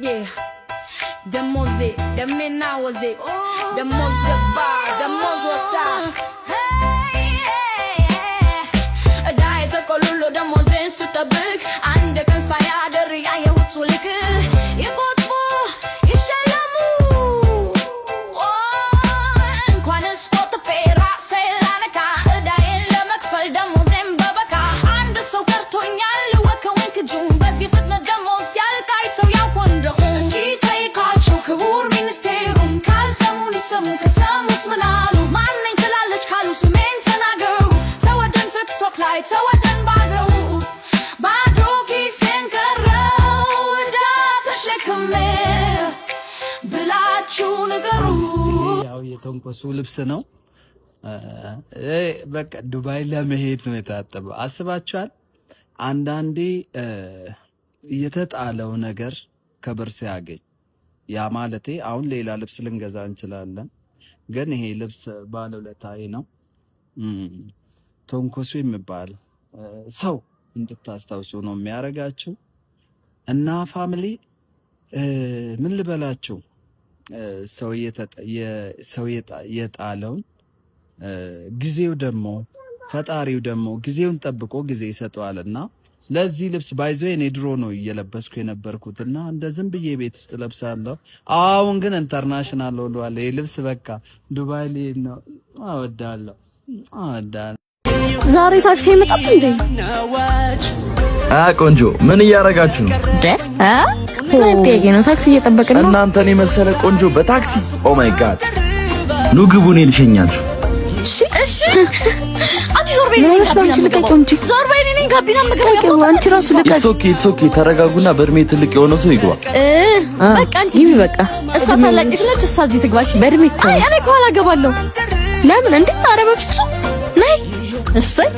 Yeah. Demoze, demena waze. Demoz gaba, demoz wata. Hey, dai ta kolulu demoze sutabik. Ande kan saya dari ayah utulik. Ikutmu, ishalamu. Kwanes kota pera selanaka. Dai lemak fal demoze mbabaka. Ande so kartonyal waka wink jum. Bazi fitna demoz yal kaito yaw kondo. ክቡር ሚኒስቴሩም ካልሰሙን ይሰሙ ከሰሙስ ምናሉ ማነኝ ትላለች ካሉ ስሜን ተናገሩ ተወደን ቲክቶክ ላይ ተወደን ባገሩ ባዶ ኪሴን ቀረው እንዳተሸክሜ ብላችሁ ንገሩ። ያው የተንኮሱ ልብስ ነው። በቃ ዱባይ ለመሄድ ነው የታጠበው። አስባችኋል? አንዳንዴ የተጣለው ነገር ክብር ሲያገኝ ያ ማለቴ አሁን ሌላ ልብስ ልንገዛ እንችላለን፣ ግን ይሄ ልብስ ባለውለታዬ ነው። ተንኮሱ የሚባል ሰው እንድታስታውሱ ነው የሚያረጋችሁ። እና ፋሚሊ ምን ልበላችሁ፣ ሰው የጣለውን ጊዜው ደግሞ ፈጣሪው ደግሞ ጊዜውን ጠብቆ ጊዜ ይሰጠዋልና ለዚህ ልብስ ባይዞ እኔ ድሮ ነው እየለበስኩ የነበርኩትና እንደ ዝም ብዬ ቤት ውስጥ ለብሳለሁ። አሁን ግን ኢንተርናሽናል ሆኗል ይሄ ልብስ። በቃ ዱባይ ልሄድ ነው። አወዳለሁ። ዛሬ ታክሲ ይመጣል እንዴ? ቆንጆ ምን እያረጋችሁ ነው? ምን ጥያቄ ነው? ታክሲ እየጠበቅን ነው። እናንተን የመሰለ ቆንጆ በታክሲ ኦ ማይ ጋድ። ኑ ግቡ፣ እኔ ልሸኛችሁ። እሺ አንቺ ዞር በይ ነኝ አንቺ ልቀቂው እንጂ ዞር በይ ነኝ ጋቢና መገረቂው አንቺ ራሱ ልቀቂ። ኢትስ ኦኬ ተረጋጉና በእድሜ ትልቅ የሆነ ሰው ይግባ። በቃ አንቺ ይሚ በቃ እሷ ታላቅሽ ነች። እሷ እዚህ ትግባሽ በእድሜ እኮ እኔ ከኋላ ገባለሁ። ለምን እንዴ? ኧረ በፍጹም ነይ። እሰይ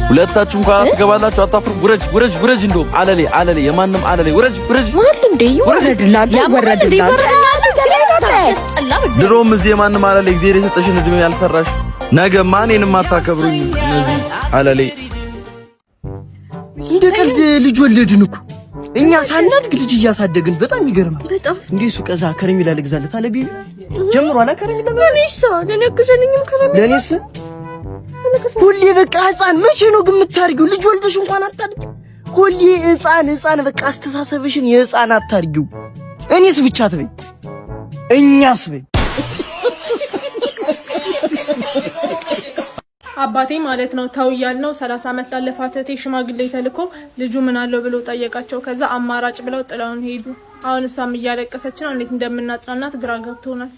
ሁለታችሁ እንኳን ትገባላችሁ። አታፍሩ። ውረጅ እንደውም አለሌ የማንም አለሌ ውረጅ ማለት እንዴ? ይወረድላል ድሮም እዚህ የማንም አለሌ እግዚአብሔር የሰጠሽን እድሜ ያልፈራሽ ነገ ማንንም አታከብሩኝ። እነዚህ አለሌ እንደ ቀልድ ልጅ ወለድን እኮ እኛ ሳናድግ ልጅ እያሳደግን በጣም ይገርማል። በጣም እንዴ ሱቅ እዛ ከረሜላ ልግዛለት አለ ቢቢ ጀምሮ አላ ከረሜላ ለኔስታ ለነክዘልኝም ከረሜላ ለኔስ ሁሌ በቃ ህፃን መቼ ነው ግን የምታርጊው? ልጅ ወልደሽ እንኳን አታድጊ። ሁሌ ህፃን በቃ አስተሳሰብሽን የህፃን አታርጊው። እኔስ ብቻ ትበይ እኛስ በይ። አባቴ ማለት ነው ተው ያልነው 30 ዓመት ላለፋት እህቴ ሽማግሌ ተልኮ ልጁ ምን አለው ብሎ ጠየቃቸው። ከዛ አማራጭ ብለው ጥለውን ሄዱ። አሁን እሷም እያለቀሰች ነው። እንዴት እንደምናጽናናት ግራ ገብቶናል።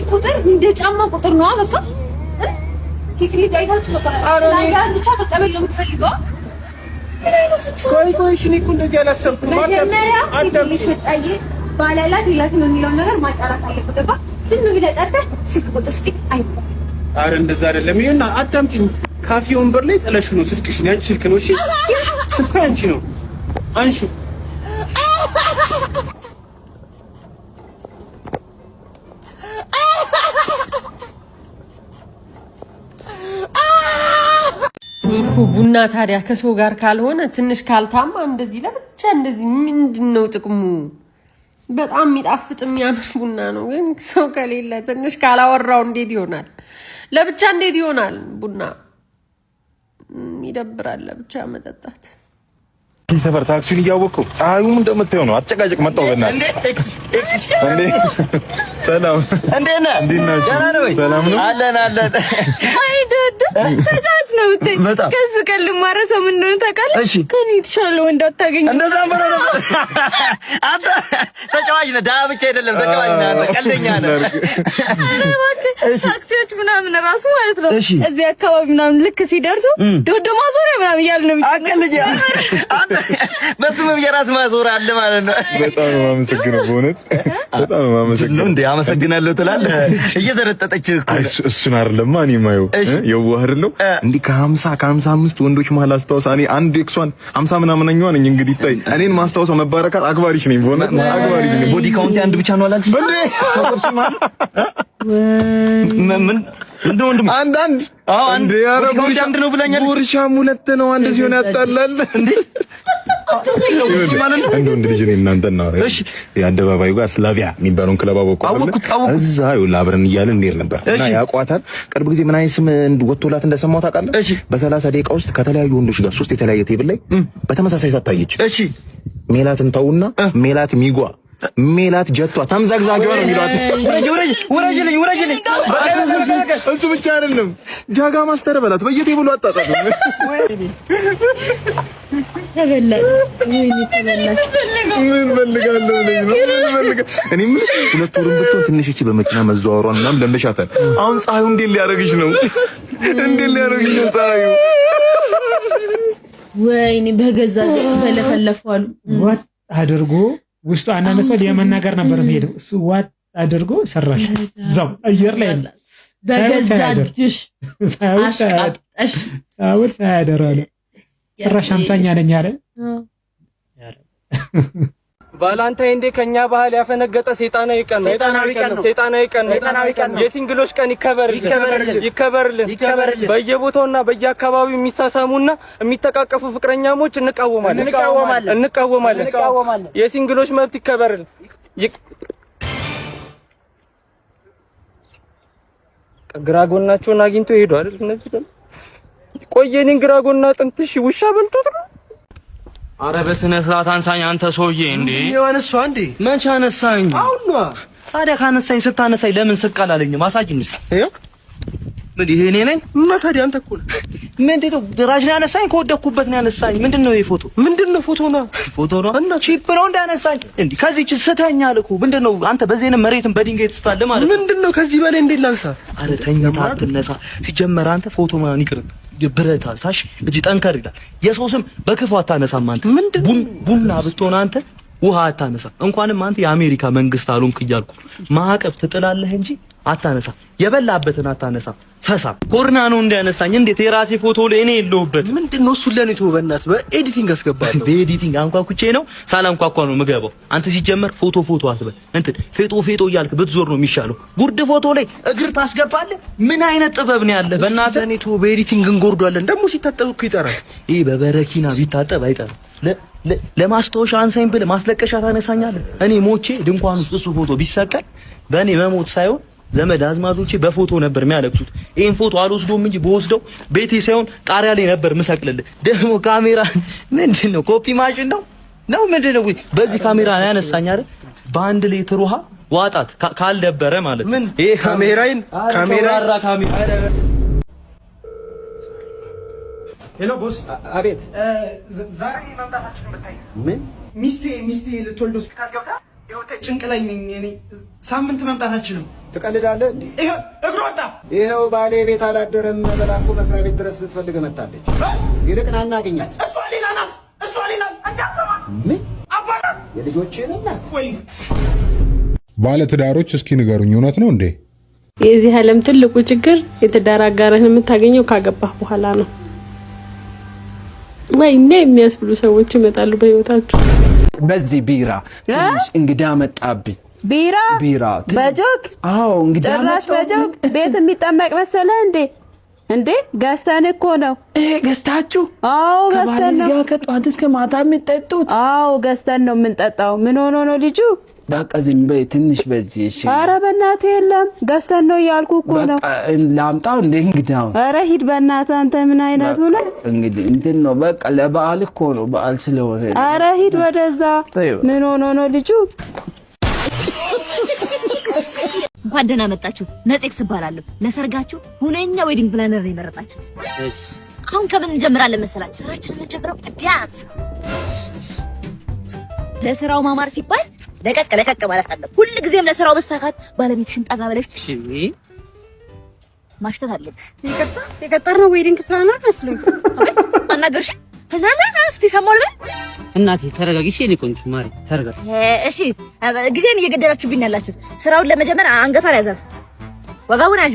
ቁጥር እንደ ጫማ ቁጥር ነው። በቃ ቲክሊክ አይታችሁ ብቻ መቀበል ነው የምትፈልገው። ቆይ እሺ፣ እኔ እኮ እንደዚህ አላሰብኩም። ባላላት ይላት ነው የሚለው ነገር ማጣራት አለበት። ገባ? ዝም ብለህ ጠርተህ ስልክ ቁጥር ስጪ አይደለም። ኧረ እንደዛ አይደለም። ይሄና አዳምጪኝ። ካፌ ወንበር ላይ ጥለሽ ነው ስልክሽ። ያንቺ ስልክ ነው። እሺ ስልኩ ያንቺ ነው። አንሺ እኮ ቡና ታዲያ ከሰው ጋር ካልሆነ ትንሽ ካልታማ እንደዚህ ለብቻ እንደዚህ ምንድነው ጥቅሙ? በጣም የሚጣፍጥ የሚያምር ቡና ነው፣ ግን ሰው ከሌለ ትንሽ ካላወራው እንዴት ይሆናል? ለብቻ እንዴት ይሆናል? ቡና ይደብራል ለብቻ መጠጣት። ሰፈር ታክሲውን እያወቅሁ ፀሐዩም እንደምታየው ነው። አጨቃጨቅ መጣሁ። በእናትህ ሰላም፣ እንዴት ነህ? ሰላም ነው አለን። አይደድ ተጫዋች ነው ብታይ ከዚህ ቀን ልማረሰው ምን እንደሆነ ታውቃለህ? ከኔ የተሻለ ወንድ አታገኝም። እንደዛ ማለት ነው። አንተ ተጫዋች ነህ፣ ዳ ብቻ አይደለም ተጫዋች ነህ። አንተ ቀልደኛ ነህ። ታክሲዎች ምናምን ራሱ ማለት ነው እዚህ አካባቢ ምናምን ልክ ሲደርሱ ዶዶ ማዞሪያ ምናምን እያሉ ነው አቀልኛ አንተ በስመ የራስ ማዞር አለ ማለት ነው። በጣም ነው የማመሰግነው፣ በእውነት በጣም ነው የማመሰግነው። እንዴ አመሰግናለሁ ትላለህ። እየዘረጠጠች እኮ እሱን አይደለም እኔ የማየው የዋህ አይደለም እንዴ ከ55 ወንዶች መሀል አስታውሳ እኔ አንድ ኤክሷን 50 ምናምንኛው ነኝ። እንግዲህ ታይ እኔን ማስታወሰው መባረካት አክባሪሽ ነኝ፣ በእውነት አክባሪሽ ነኝ። ቦዲ ካውንት አንድ ብቻ ነው አላልሽ? ምን እንደ ወንድም አንድ አንድ አንድ ነው ብለኛል። ጉርሻም ሁለት ነው። አንድ ሲሆን ያጣላል እንዴ? እንደ ወንድ ልጅ ነው እናንተ ነው። እሺ የአደባባዩ ጋር ስላቪያ የሚባለውን ክለብ አወቅኩት። እዛ ይኸውልህ አብረን እያልን እንሄድ ነበር እና ያቋታል። ቅርብ ጊዜ ምን አይነት ስም ወጥቶላት እንደሰማው ታውቃለህ? በ30 ደቂቃ ውስጥ ከተለያዩ ወንዶች ጋር 3 የተለያየ ቴብል ላይ በተመሳሳይ ታታየች። እሺ ሜላትን ተውና ሜላት ሚጓ ሜላት ጀቷ ተምዛግዛጊዋ ነው የሚሏት። ወረጅልኝ እሱ ብቻ አይደለም ጃጋ ማስተር በላት በየቴብሉ አጣጣት ተበላሽ ምን ፈልጋለሁ እኔ ምንሽ 2 ወርም ብትሆን ትንሽ እቺ በመኪና መዘዋወሯን ምናምን ለምደሻታል። አሁን ፀሐዩ እንዴት ሊያረግሽ ነው? ፀሐዩ? ወይኔ በገዛ በለፈለፈዋል ዋጥ አድርጎ ውስጡ አናነሰው ለመናገር ነበር የሚሄደው። እሱ ዋጥ አድርጎ ሰራሽ እዛው አየር ላይ በገዛጅሽ ሳያደራለ ጭራሽ 50ኛ ነኝ አለ። ቫላንታይን ዴ ከኛ ባህል ያፈነገጠ ሰይጣናዊ ቀን ነው። የሲንግሎች ቀን ይከበርልን። በየቦታውና በየአካባቢው የሚሳሳሙና የሚተቃቀፉ ፍቅረኛሞች እንቃወማለን። የሲንግሎች መብት ይከበርልን። ግራ ጎናቸውን አግኝቶ ሄዱ አይደል? እነዚህ ደግሞ ቆየኔን ግራ ጎና ጥንትሽ ውሻ በልቶት ነው። አረ በስነ ስርዓት አንሳኝ አንተ ሰውዬ። እንዴ የሆነሷ እንዴ መቼ አነሳኝ? አሁን ታዲያ ካነሳኝ ስታነሳኝ ለምን ስቃል አለኝ? ማሳጅ እንስታ ምን ይሄ እኔ ነኝ እና ታዲያ አንተ እኮ ምንድነው ድራጅ ነው ያነሳኝ? ከወደኩበት ነው ያነሳኝ። ምንድነው ይሄ ፎቶ? ምንድነው ፎቶ ነው እና ቺፕ ነው እንዳነሳኝ እንዴ? ከዚህ ስተኛል እኮ ምንድነው አንተ በዚህ ነው መሬትን በድንጋይ ትስታለህ ማለት ነው? ምንድነው ከዚህ በላይ እንዴት ላንሳ? አረ ተኝታ አትነሳ። ሲጀመር አንተ ፎቶ ማን ይቅርብ ብረት አልሳሽ እጂ ጠንከር ይላል። የሰው ስም በክፉ አታነሳም አንተ። ቡና ብትሆን አንተ ውሃ አታነሳ። እንኳንም አንተ የአሜሪካ መንግስት አሉንክ እያልኩ ማዕቀብ ትጥላለህ እንጂ አታነሳ። የበላበትን አታነሳ። ፈሳ ኮርና ነው እንዳያነሳኝ። እንዴት የራሴ ፎቶ ላይ እኔ የለሁበት? ምንድነው እሱ ለኔ ተው በእናትህ በኤዲቲንግ አስገባለሁ። በኤዲቲንግ አንኳኩቼ ነው ሳላንኳኳ ነው የምገባው። አንተ ሲጀመር ፎቶ አትበል እንትን ፌጦ እያልክ ብትዞር ነው የሚሻለው። ጉርድ ፎቶ ላይ እግር ታስገባለህ። ምን አይነት ጥበብ ነው ያለ በእናትህ? ለኔ ተው በኤዲቲንግ እንጎርዷለን። ደግሞ ሲታጠብ እኮ ይጠራል። ይሄ በበረኪና ቢታጠብ አይጠራም። ለማስታወሻ አንሳኝ ብለህ ማስለቀሻ ታነሳኛለህ። እኔ ሞቼ ድንኳን ውስጥ እሱ ፎቶ ቢሰቀል በእኔ መሞት ሳይሆን ዘመድ አዝማዶቼ በፎቶ ነበር የሚያለቅሱት። ይሄን ፎቶ አልወስዶም እንጂ በወስደው ቤቴ ሳይሆን ጣሪያ ላይ ነበር ምሰቅልልህ። ደግሞ ካሜራ ምንድነው? ኮፒ ማሽን ነው ምንድነው? በዚህ ካሜራ ነው ያነሳኝ አይደል? በአንድ ሊትር ውሃ ዋጣት ካልደበረ ማለት ምን ይሄ ካሜራ ሄሎ ቦስ። አቤት። ዛሬ መምጣታችን ብታይ ምን ሚስቴ ልትወልድ ሆስፒታል ገብታ ጭንቅ ላይ ነኝ እኔ። ሳምንት መምጣታችን ነው። ትቀልዳለህ እንዴ? ይሄው እግሩ ወጣ። ይሄው ባሌ ቤት አላደረም። በላኩ መስሪያ ቤት ድረስ ልትፈልግ መጣለች። ይልቅ ና እናገኛት። እሷ ሌላ ናት። ምን አባላ የልጆቼን እናት ወይ ባለ ትዳሮች እስኪ ንገሩኝ፣ እውነት ነው እንዴ? የዚህ ዓለም ትልቁ ችግር የትዳር አጋርህን የምታገኘው ካገባህ በኋላ ነው። ወይኔ የሚያስብሉ ሰዎች ይመጣሉ በህይወታችሁ። በዚህ ቢራ ትንሽ እንግዳ መጣብኝ። ቢራ በጆግ አዎ፣ እንግዳ ጭራሽ በጆግ ቤት የሚጠመቅ መሰለህ እንዴ? ገዝተን እኮ ነው። ገዝታችሁ? አዎ ገዝተን ነው። ከጧት እስከ ማታ የምትጠጡት? አዎ ገዝተን ነው የምንጠጣው። ምን ሆኖ ነው ልጁ? በቃ ዝም በይ ትንሽ በዚህ። እሺ ኧረ በእናትህ የለም ገዝተን ነው እያልኩ እኮ ነው። በቃ ላምጣው እንደ እንግዳው? ኧረ ሂድ በእናትህ አንተ ምን አይነቱ ነህ? እንግዲህ እንትን ነው በቃ ለበዓል እኮ ነው፣ በዓል ስለሆነ። ኧረ ሂድ ወደዛ። ምን ሆኖ ነው ልጁ? እንኳን ደህና መጣችሁ። ነጽክስ እባላለሁ። ለሰርጋችሁ ሁነኛ ዌዲንግ ፕላነር ነው የመረጣችሁት። እሺ አሁን ከምን እንጀምራለን መሰላችሁ? ስራችንን የምንጀምረው ዳንስ። ለስራው ማማር ሲባል ለቀቅ ማለት አለ። ሁሉ ጊዜም ለስራው መሳካት ባለቤትሽን ጠጋ ብለሽ ማሽተት አለብሽ። የቀጠርነው ዌዲንግ ፕላነር መስሎኝ። አቤት አናገርሽ እስቲ ሰሞን እናቴ ተረጋጊ። እኔ ቆንጆ ማሪ ተረጋጊ። እሺ ጊዜን እየገደላችሁብኝ ያላችሁት። ስራውን ለመጀመር አንገቷን ያዛት፣ ወገቡን ያዡ።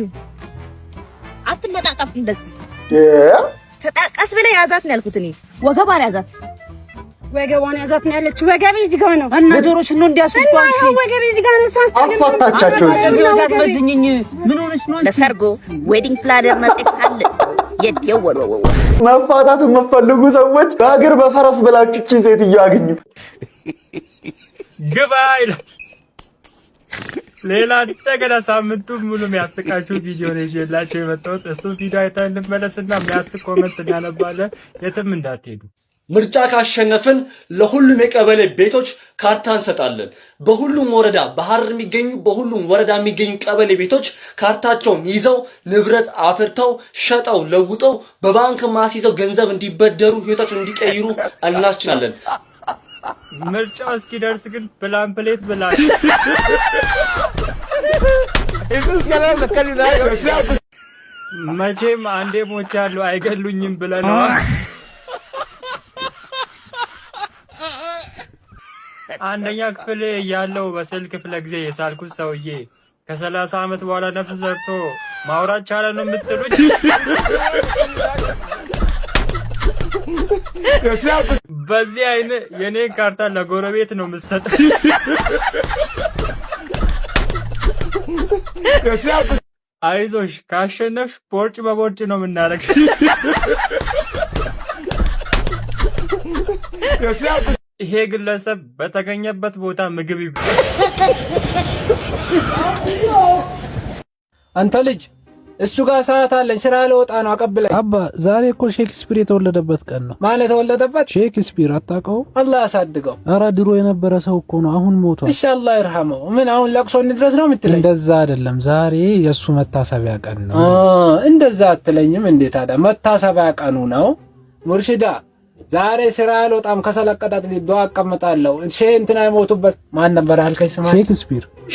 አትለጣጣፉ እንደዚህ። ተጣቀስ ብለህ ያዛት ነው ያልኩት እኔ። ወገቧን ያዛት። ወገቧን ያዛት ነው ያለችው። ወገቤ እዚህ ጋር ነው። በዶሮሽ ነው እንዲያስቆጣ አንቺ ወገቤ እዚህ ጋር ነው። አፋታቻቸው። አትመዝኝኝ። ምን ሆነሽ ነው? ለሰርጎ ዌዲንግ ፕላነር ነጽቅ ሳለ የደወሎ መፋታት የምትፈልጉ ሰዎች በእግር በፈረስ ብላችሁ እቺ ሴትዮ አግኙ። ግባ ይላል። ሌላ እንደገና ሳምንቱን ሙሉ የሚያስቃችሁ ቪዲዮ ነው ይዤላችሁ የመጣሁት። እሱን ቪዲዮ አይተን እንመለስና የሚያስቅ ኮሜንት እናነባለን። የትም እንዳትሄዱ። ምርጫ ካሸነፍን ለሁሉም የቀበሌ ቤቶች ካርታ እንሰጣለን። በሁሉም ወረዳ በሐረር የሚገኙ በሁሉም ወረዳ የሚገኙ ቀበሌ ቤቶች ካርታቸውን ይዘው ንብረት አፍርተው ሸጠው ለውጠው በባንክ ማስይዘው ገንዘብ እንዲበደሩ ህይወታቸውን እንዲቀይሩ እናስችላለን። ምርጫው እስኪደርስ ግን ፕላን ፕሌት ብላ መቼም አንዴ ሞቻለሁ አይገሉኝም ብለናል። አንደኛ ክፍል ያለው በስልክ ክፍለ ጊዜ የሳልኩት ሰውዬ ከ30 ዓመት በኋላ ነፍስ ዘርቶ ማውራት ቻለ ነው የምትሉት? በዚህ አይነት የኔን ካርታ ለጎረቤት ነው የምትሰጠው። አይዞሽ ካሸነፍሽ ቦርጭ በቦርጭ ነው የምናደርግ። ይሄ ግለሰብ በተገኘበት ቦታ ምግብ ይብላ። አንተ ልጅ እሱ ጋር ሰዓት አለኝ፣ ስራ ለወጣ ነው አቀብለኝ። አባ ዛሬ እኮ ሼክስፒር የተወለደበት ቀን ነው። ማን የተወለደበት? ሼክስፒር አታውቀውም? አላህ ያሳድገው። ኧረ ድሮ የነበረ ሰው እኮ ነው፣ አሁን ሞቷል። ኢንሻአላህ ይርሐመው። ምን አሁን ለቅሶ እንድረስ ነው የምትለኝ? እንደዛ አይደለም፣ ዛሬ የእሱ መታሰቢያ ቀን ነው። እንደዛ አትለኝም እንዴ ታዲያ? መታሰቢያ ቀኑ ነው ሙርሽዳ። ዛሬ ስራ አልወጣም ከሰለቀጣት ሊዶ አቀምጣለሁ። ሼህ እንትና የሞቱበት ማን ነበር ያልከኝ ስማ?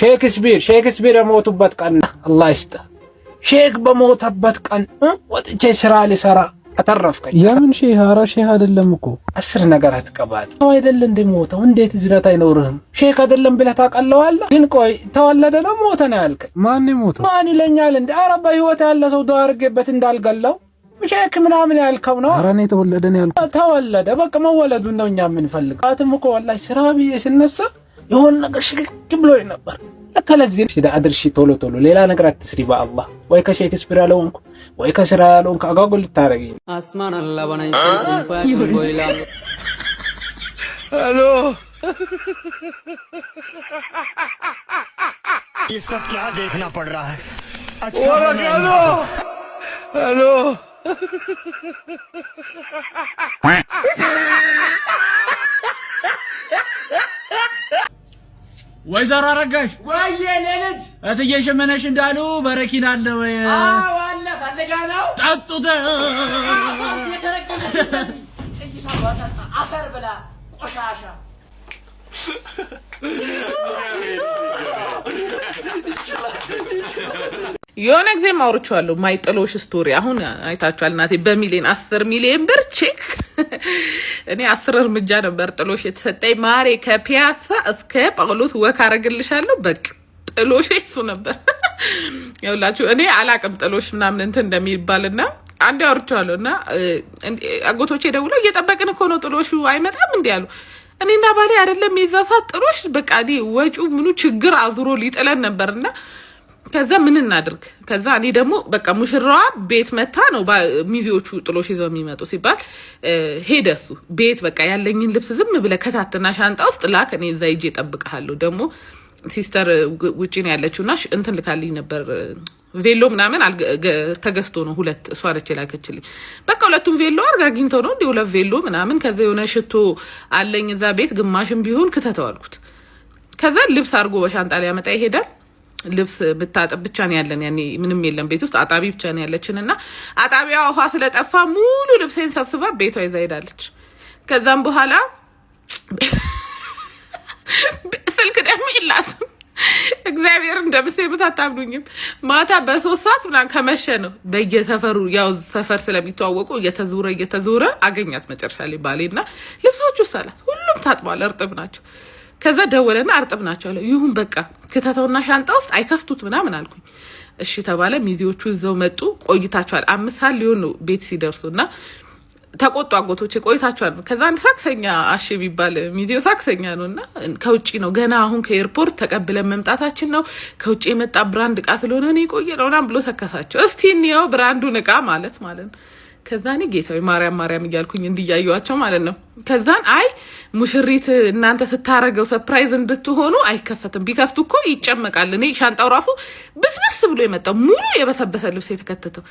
ሼክስፒር የሞቱበት ቀን አላህ ይስጥ። ሼክ በሞተበት ቀን ወጥቼ ስራ ሊሰራ አተረፍከኝ። የምን ሼህ? ኧረ ሼህ አይደለም እኮ 10 ነገር አትቀባት። አይደል እንደ ሞተው እንዴት ዝነት አይኖርህም? ሼክ አይደለም ብለህ ታውቃለህ? ግን ቆይ ተወለደ ነው ሞተ ነው ያልከኝ? ማን ሞተ? ማን ይለኛል እንዴ? ኧረ በህይወት ያለ ሰው ዱዓ አድርጌበት እንዳልገለው ሼክ ምናምን ያልከው ነው። ኧረ እኔ ተወለደ ነው ያልኩት። ተወለደ በቃ መወለዱን ነው እኛ የምንፈልገው። አትም እኮ ወላሂ ስራ ብዬ ስነሳ የሆነ ነገር ሽግግ ብሎኝ ነበር። ለካ ለዚህ ሽዳ አድርሺ ቶሎ ቶሎ ሌላ ነገር አትስሪ በአላህ። ወይ ከሼክስፒር ያለውንኩ ወይ ከስራ ያለውንኩ አጋጎል ልታረጊኝ። አስማን አላህ በናይ ሰይፉን ቦይላ हेलो ये सब क्या देखना पड़ रहा है? अच्छा हेलो ወይዘሮ አረጋሽ ወይዬ ለልጅ እትዬ ሸመነሽ እንዳሉ በረኪና አለ ወይ? አዎ አለ። ፈልጋ ነው ጠጡት። አፈር ብላ ቆሻሻ የሆነ ጊዜ ማውርቻለሁ ማይጥሎሽ ስቶሪ። አሁን አይታችኋል እናቴ በሚሊዮን 10 ሚሊዮን ብር ቼክ እኔ 10 እርምጃ ነበር ጥሎሽ የተሰጠኝ ማሬ። ከፒያሳ እስከ ጳውሎስ ወክ አረግልሻለሁ። በቃ ጥሎሽ እሱ ነበር። ያውላችሁ እኔ አላቅም ጥሎሽ ምናምን እንትን እንደሚባልና አንዴ አውርቻለሁና አጎቶቼ ደውለው እየጠበቅን እኮ ነው ጥሎሹ አይመጣም እንዴ ያሉ። እኔና ባሌ አይደለም የዛሳት ጥሎሽ በቃ እኔ ወጪው ምኑ ችግር አዙሮ ሊጥለን ነበርና ከዛ ምን እናድርግ? ከዛ እኔ ደግሞ በቃ ሙሽራዋ ቤት መታ ነው ሚዜዎቹ ጥሎሽ ይዘው የሚመጡ ሲባል ሄደሱ ቤት በቃ ያለኝን ልብስ ዝም ብለህ ከታትና ሻንጣ ውስጥ ላክ፣ እኔ እዛ ሂጄ እጠብቅሃለሁ። ደግሞ ሲስተር ውጪ ነው ያለችውና እንትን ልካልኝ ነበር ቬሎ ምናምን ተገዝቶ ነው 2 እሷ ነች የላከችልኝ። በቃ 2ቱም ቬሎ አርጋግኝተው ነው እንዴ 2 ቬሎ ምናምን። ከዛ የሆነ ሽቶ አለኝ እዛ ቤት ግማሽም ቢሆን ክተተው አልኩት። ከዛ ልብስ አድርጎ በሻንጣ ላይ ያመጣ ይሄዳል። ልብስ ብታጠብ ብቻ ነው ያለን፣ ያኔ ምንም የለም ቤት ውስጥ አጣቢ ብቻ ነው ያለችንና አጣቢዋ ውሃ ስለጠፋ ሙሉ ልብሴን ሰብስባ ቤቷ ይዛ ሄዳለች። ከዛም በኋላ ስልክ ደግሞ የላትም። እግዚአብሔር እንደምሰይበት አታምኑኝም። ማታ በ3 ሰዓት ምናምን ከመሸ ነው በየሰፈሩ ያው ሰፈር ስለሚተዋወቁ እየተዞረ አገኛት። መጨረሻ ላይ ባሌና ልብሶቹ ሰላት ሁሉም ታጥቧል፣ እርጥብ ናቸው። ከዛ ደወለና እርጥብ ናቸው አለ። ይሁን በቃ ክተተውና ሻንጣ ውስጥ አይከፍቱት ምናምን አልኩኝ። እሺ ተባለ። ሚዜዎቹ ይዘው መጡ። ቆይታቸዋል 5 ሰዓት ሊሆን ነው ቤት ሲደርሱና ተቆጡ አጎቶቼ ቆይታችኋል። ከዛ አንድ ሳክሰኛ አሽ የሚባል ሚዜው ሳክሰኛ ነውና ከውጪ ነው ገና አሁን ከኤርፖርት ተቀብለን መምጣታችን ነው ከውጪ የመጣ ብራንድ እቃ ስለሆነ ነው የቆየ ነውና ብሎ ተከሳቸው። እስቲ እንየው ብራንዱን እቃ ማለት ነው። ከዛኔ ጌታዊ ማርያም እያልኩኝ እንዲያዩዋቸው ማለት ነው። ከዛን አይ ሙሽሪት እናንተ ስታረገው ሰርፕራይዝ እንድትሆኑ አይከፈትም፣ ቢከፍቱ እኮ ይጨመቃል። እኔ ሻንጣው ራሱ ብስብስ ብሎ የመጣው ሙሉ የበሰበሰ ልብስ የተከተተው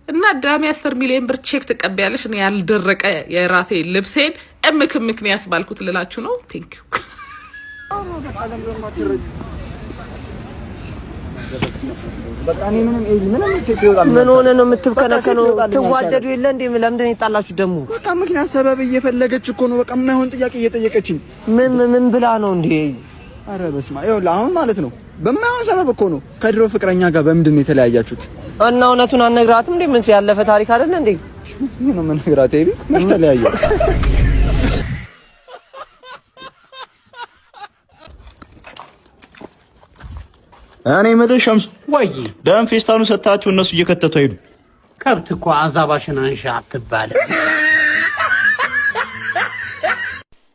እና ድራሚ 10 ሚሊዮን ብር ቼክ ትቀበያለሽ። እኔ ያልደረቀ የራሴ ልብሴን ምክንያት ባልኩት ልላችሁ ነው። ቴንክ ዩ። በቃ እኔ ምንም ቼክ ይወጣል። ምን ሆነ ነው የምትከነከነው? ትዋደዱ የለ እንዴ? ለምንድን ነው የጣላችሁ ደግሞ? በቃ ምክንያት ሰበብ እየፈለገች እኮ ነው። በቃ የማይሆን ጥያቄ እየጠየቀችኝ ምን ብላ ነው እንዴ? አረ በስማ ይኸውልህ፣ አሁን ማለት ነው በማይሆን ሰበብ እኮ ነው ከድሮ ፍቅረኛ ጋር በምንድን ነው የተለያያችሁት? እና እውነቱን አነግራትም እንዴ? ምን ያለፈ ታሪክ አይደል እንዴ? ምን ነው የምነግራት? ኤቢ መች ተለያየ? እኔ የምልህ ሸምሱ፣ ወይ ደም ፌስታኑ ሰጣችሁ እነሱ እየከተቱ ሄዱ። ከብት እኮ አዛባሽን አንሻ አትባለ።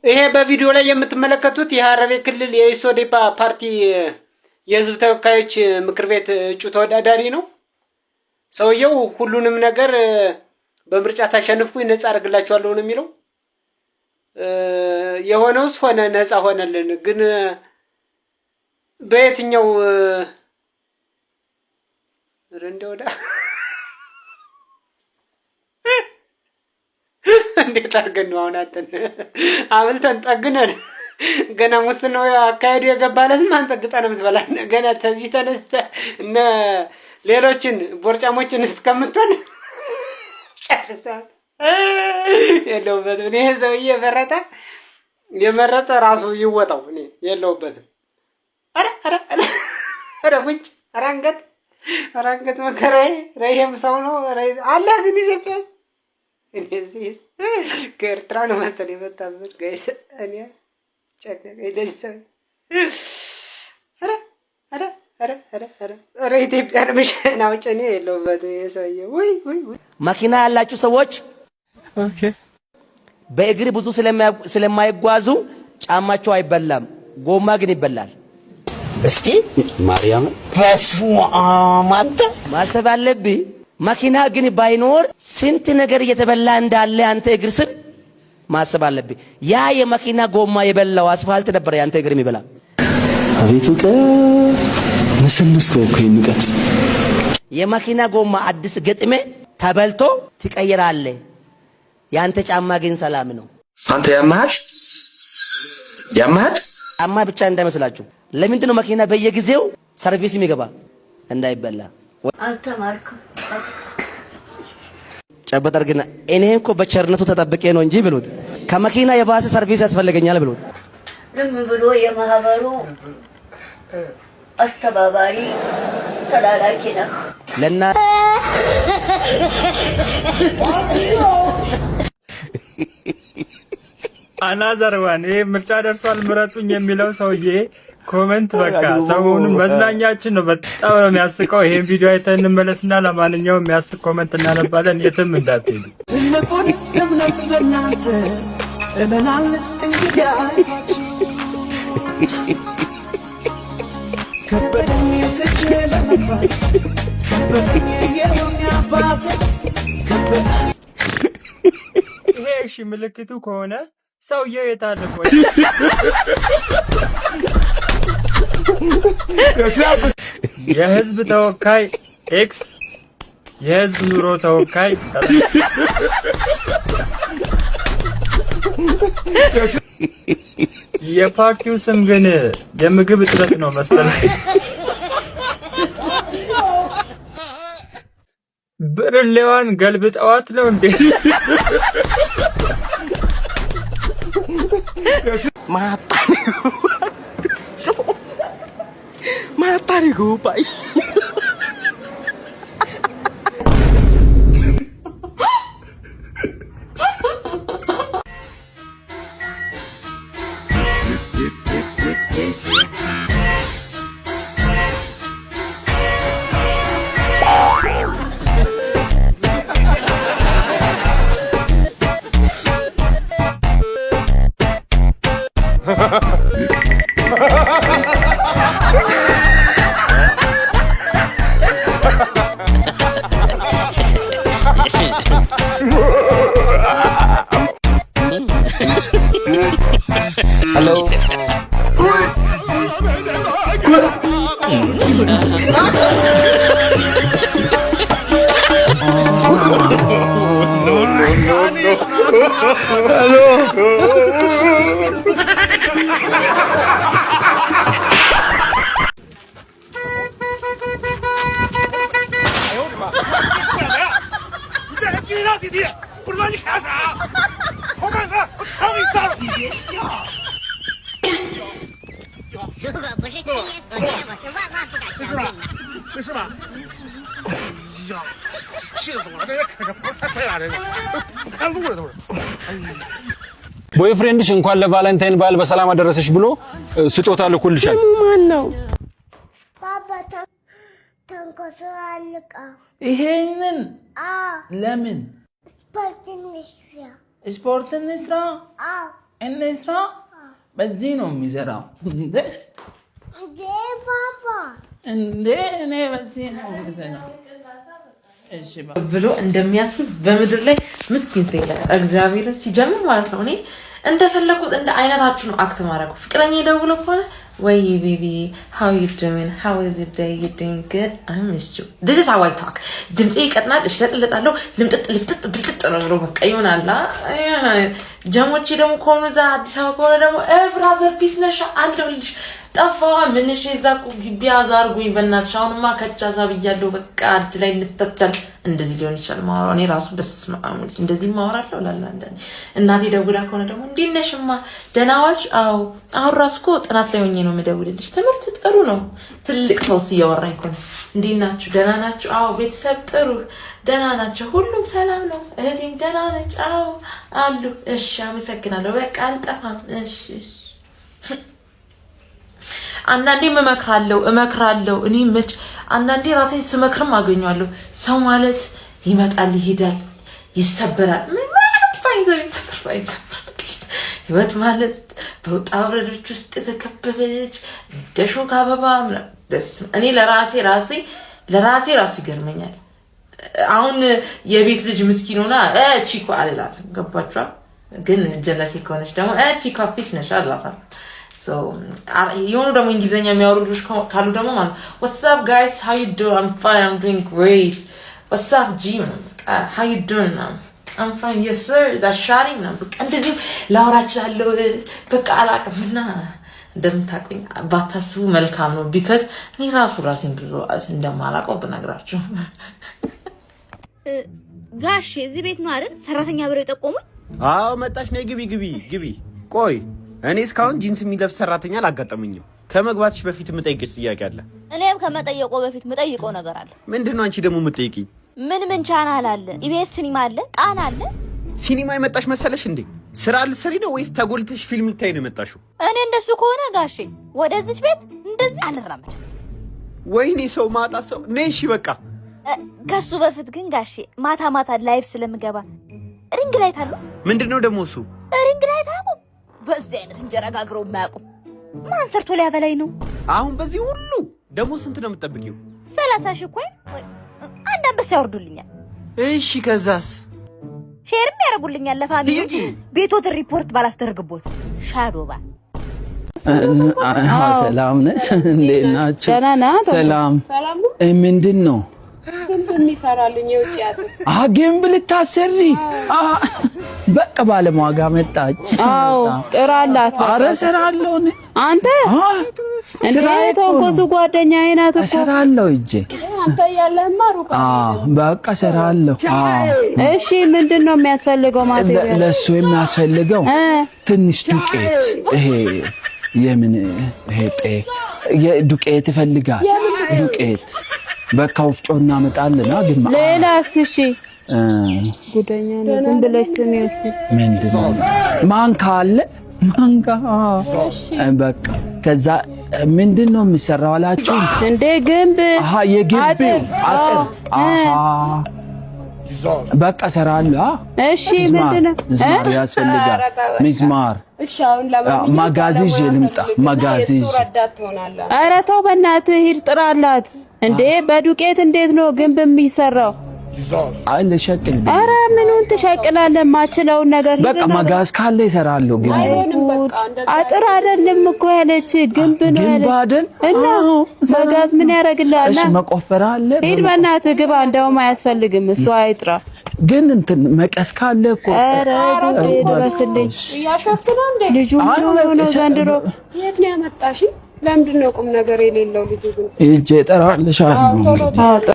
ይሄ በቪዲዮ ላይ የምትመለከቱት የሐረሪ ክልል የኢሶዴፓ ፓርቲ የህዝብ ተወካዮች ምክር ቤት እጩ ተወዳዳሪ ነው። ሰውየው ሁሉንም ነገር በምርጫ ታሸንፍኩኝ ነፃ አድርግላችኋለሁ ነው የሚለው። የሆነውስ ሆነ ነፃ ሆነልን፣ ግን በየትኛው ረንደውዳ እንዴት አድርገን ነው አሁን አብልተን ጠግነን ገና ሙስናው አካሄዱ የገባለት ማን ጠግጠን የምትበላ ገና ተዚህ ተነስተህ እነ ሌሎችን ቦርጫሞችን እስከምትሆን ጨርሰህ የለውበትም። እኔ ሰውዬ የመረጠ ራሱ ይወጣው። እኔ የለውበትም። ኧረ ጉንጭ ኧረ አንገት መከራዬ። ይሄም ሰው ነው አለ ግን ኢትዮጵያ ውስጥ እነዚህስ ከኤርትራ ነው መሰለኝ የመጣበት ጋይስ። እኔ ጨከቀኝ ደስ ሰው ኧረ ኢትዮጵያ ምሽናው ጨኔ የለውበትም ይሄ ሰውዬ። ወይ መኪና ያላችሁ ሰዎች በእግር ብዙ ስለማይጓዙ ጫማቸው አይበላም፣ ጎማ ግን ይበላል። እስቲ ማርያም አንተ ማሰብ አለብህ። መኪና ግን ባይኖር ስንት ነገር እየተበላ እንዳለ አንተ እግር ስር ማሰብ አለብህ። ያ የመኪና ጎማ የበላው አስፋልት ነበር ያንተ እግር የሚበላ። አቤቱ መስመስከው እኮ ይንቀት። የመኪና ጎማ አዲስ ገጥሜ ተበልቶ ትቀይራለህ። ያንተ ጫማ ግን ሰላም ነው። አንተ ያማህ ጫማ ብቻ እንዳይመስላችሁ። ለምንድን ነው መኪና በየጊዜው ሰርቪስ የሚገባ? እንዳይበላ። አልተማርኩም። ጨበጥ አድርግና እኔ እኮ በቸርነቱ ተጠብቄ ነው እንጂ ብሉት። ከመኪና የባሰ ሰርቪስ ያስፈልገኛል ብሉት። ዝም ብሎ የማህበሩ አስተባባሪ ተላላኪ ነው። ለና አናዘርዋን ይሄ ምርጫ ደርሷል ምረጡኝ የሚለው ሰውዬ ኮሜንት በቃ ሰሞኑን መዝናኛችን ነው። በጣም ነው የሚያስቀው። ይሄን ቪዲዮ አይተን እንመለስና ለማንኛውም የሚያስቅ ኮሜንት እናነባለን። የትም እንዳትሄዱ። ዝምቁን እምነት በእናንተ ጥለናል እንግዲህ ከበደኝ ትቼ ለመግባት ከበደኝ የሆነ አባት ከበደኝ። ይሄ እሺ ምልክቱ ከሆነ ሰውየው የታለ? ቆይ የህዝብ ተወካይ ኤክስ የህዝብ ኑሮ ተወካይ የፓርቲው ስም ግን የምግብ እጥረት ነው መሰለኝ። ብርሌዋን ገልብጠዋት ነው እንዴ? ማታሪጉ ባይ Hello. ቦይፍሬንድሽ እንኳን ለቫለንታይን በዓል በሰላም አደረሰሽ ብሎ ስጦታ ልኮልሻል። ማን ነው? ይሄንን ለምን ስፖርት እንስራ እንስራ? በዚህ ነው የሚሰራው እንዴ እኔ በዚህ ነው የሚሰራው ብሎ እንደሚያስብ በምድር ላይ ምስኪን ሰው የለም። እግዚአብሔር ሲጀምር ማለት ነው እኔ እንደፈለኩት እንደ አይነታችሁ ነው አክት ማድረግ። ፍቅረኛ ደውሎ ከሆነ ወይ ቤቢ how you doing how is your day you doing good I miss you this is how I talk ድምጼ ይቀጥናል እሽለጥለጣለሁ ልምጥጥ ልፍጥጥ ብልጥጥ ነው ብሎ በቃ ይሆናል። ጀሞቼ ደግሞ ከሆኑ እዛ አዲስ አበባ ከሆነ ደግሞ ብራዘር ፒስ ነሽ አለሁልሽ ጠፋዋ ምንሽ ይዛቁ ግቢ አዛርጉኝ በእናትሽ አሁንማ ከቻዛ ብያለሁ በቃ አድ ላይ እንተጣጣል እንደዚህ ሊሆን ይችላል። ማወራው እኔ ራሱ በስማሙል እንደዚህ ማወራለሁ ላላንደ እናቴ ደውላ ከሆነ ደግሞ እንዲነሽማ ደህና ዋልሽ? አዎ አሁን ራስኮ ጥናት ላይ ሆኜ ነው የምደውልልሽ። ትምህርት ጥሩ ነው። ትልቅ ሰው ሲያወራኝ እኮ ነው እንዴት ናችሁ? ደህና ናችሁ? አዎ ቤተሰብ ጥሩ ደህና ናቸው። ሁሉም ሰላም ነው። እህቴም ደህና ነች? አዎ አሉ። እሺ አመሰግናለሁ። በቃ አልጠፋም። እሺ አንዳንዴ እመክራለሁ እኔ መች አንዳንዴ ራሴን ስመክርም አገኘዋለሁ። ሰው ማለት ይመጣል ይሄዳል ይሰበራል። ምን ማለት ፋይዘር ህይወት ማለት በውጣ ውረዶች ውስጥ የተከበበች ደሾክ አበባ ደስ እኔ ለራሴ ይገርመኛል። አሁን የቤት ልጅ ምስኪን ሆና ቺኮ አልላትም። ገባችኋ? ግን ጀለሲ ከሆነች ደግሞ ቺኮ ፒስ ነሽ አላታም። የሆኑ ደግሞ እንግሊዘኛ የሚያወሩ ልጆች ካሉ ደግሞ ማለት what's up guys how you doing I'm fine I'm doing great what's up G how you doing I'm fine yes sir that's shouting በቃ እንደዚህ ላወራችኋለሁ በቃ አላቅምና እንደምታውቁኝ ባታስቡ መልካም ነው because እኔ ራሴን ብዙ እንደማላውቀው ብነግራችሁ። ጋሽ እዚህ ቤት ነው አይደል ሰራተኛ ብለው የጠቆሙኝ? አዎ መጣሽ ነይ ግቢ ቆይ እኔ እስካሁን ጂንስ የሚለብስ ሰራተኛ አላጋጠመኝም። ከመግባትሽ በፊት የምጠይቅሽ ጥያቄ አለ። እኔም ከመጠየቆ በፊት የምጠይቀው ነገር አለ። ምንድነው አንቺ ደግሞ የምትጠይቂኝ? ምን ቻናል አለ? ኢቢኤስ ሲኒማ አለ? ቃና አለ? ሲኒማ የመጣሽ መሰለሽ እንዴ? ስራ ልትሰሪ ነው ወይስ ተጎልተሽ ፊልም ልታይ ነው የመጣሽው? እኔ እንደሱ ከሆነ ጋሼ ወደዚች ቤት እንደዚህ አልራመድ። ወይኔ ሰው ማጣ ሰው ነይ እሺ በቃ። ከሱ በፊት ግን ጋሼ ማታ ላይቭ ስለምገባ ሪንግ ላይ ታሉት። ምንድነው ደግሞ እሱ? ሪንግ ላይ ታቁ በዚህ አይነት እንጀራ ጋግረው የማያውቁ ማን ሰርቶ ሊያበላኝ ነው? አሁን በዚህ ሁሉ ደግሞ ስንት ነው የምትጠብቂው? 30 ሺህ እኮ አንድ አንበሳ ያወርዱልኛል። እሺ ከዛስ? ሼርም ያደርጉልኛል ለፋሚሊ ቤቶት ሪፖርት ባላስደርግቦት ሻዶባ። ሰላም ነሽ? እንዴት ናችሁ? ሰላም ምንድን ነው ግንብ የሚሰራልኝ የውጭ ያጥፍ ግንብ ልታሰሪ? በቃ ባለሟጋ መጣች። አዎ ጥራላት። ኧረ እሰራለሁ አንተ እንዴት ተንኮሱ ጓደኛዬ ናት እኮ እሰራለሁ እጄ አንተ ያለህማ ሩቅ በቃ እሰራለሁ። እሺ ምንድነው የሚያስፈልገው? ማለት ለሱ የሚያስፈልገው ትንሽ ዱቄት የምን ዱቄት ይፈልጋል። ዱቄት በቃ ወፍጮ እናመጣልና ግን ሌላስ? እሺ ጉደኛ ነው። ዝም ብለሽ ስሚ እስቲ ምንድነው? ማንካ አለ ማንካ። በቃ ከዛ ምንድነው የሚሰራው አላችሁ እንዴ? ግንብ የግንብ አጥር በቃ እሰራለሁ። እሺ ምንድነው? ሚስማር ያስፈልጋል። ሚስማር ማጋዚዥ ልምጣ። ማጋዚዥ ኧረ ተው በእናትህ ሂድ ጥራላት። እንዴ በዱቄት እንዴት ነው ግንብ የሚሰራው? አንደ ሸቅል ኧረ ምኑን ትሸቅላለህ? ማችለውን ነገር በቃ መጋዝ ካለ ይሰራሉ። ግን አጥር አይደለም እኮ ያለች ግንብ ነው ያለች። ግንብ አይደል? እና መጋዝ ምን ያደርግልሃል? እሺ መቆፈር አለ። ሂድ በእናትህ ግባ። እንደውም አያስፈልግም እሱ አይጥራ። ግን እንትን መቀስ ካለ እኮ ኧረ ድረስልኝ። እያሾፍክ ነው እንዴ? ልጁ ምን ነው ዘንድሮ? የት ነው ያመጣሽ? ለምንድን ነው ቁም ነገር የሌለው ልጁ? ግን እጄ እጠራልሻለሁ።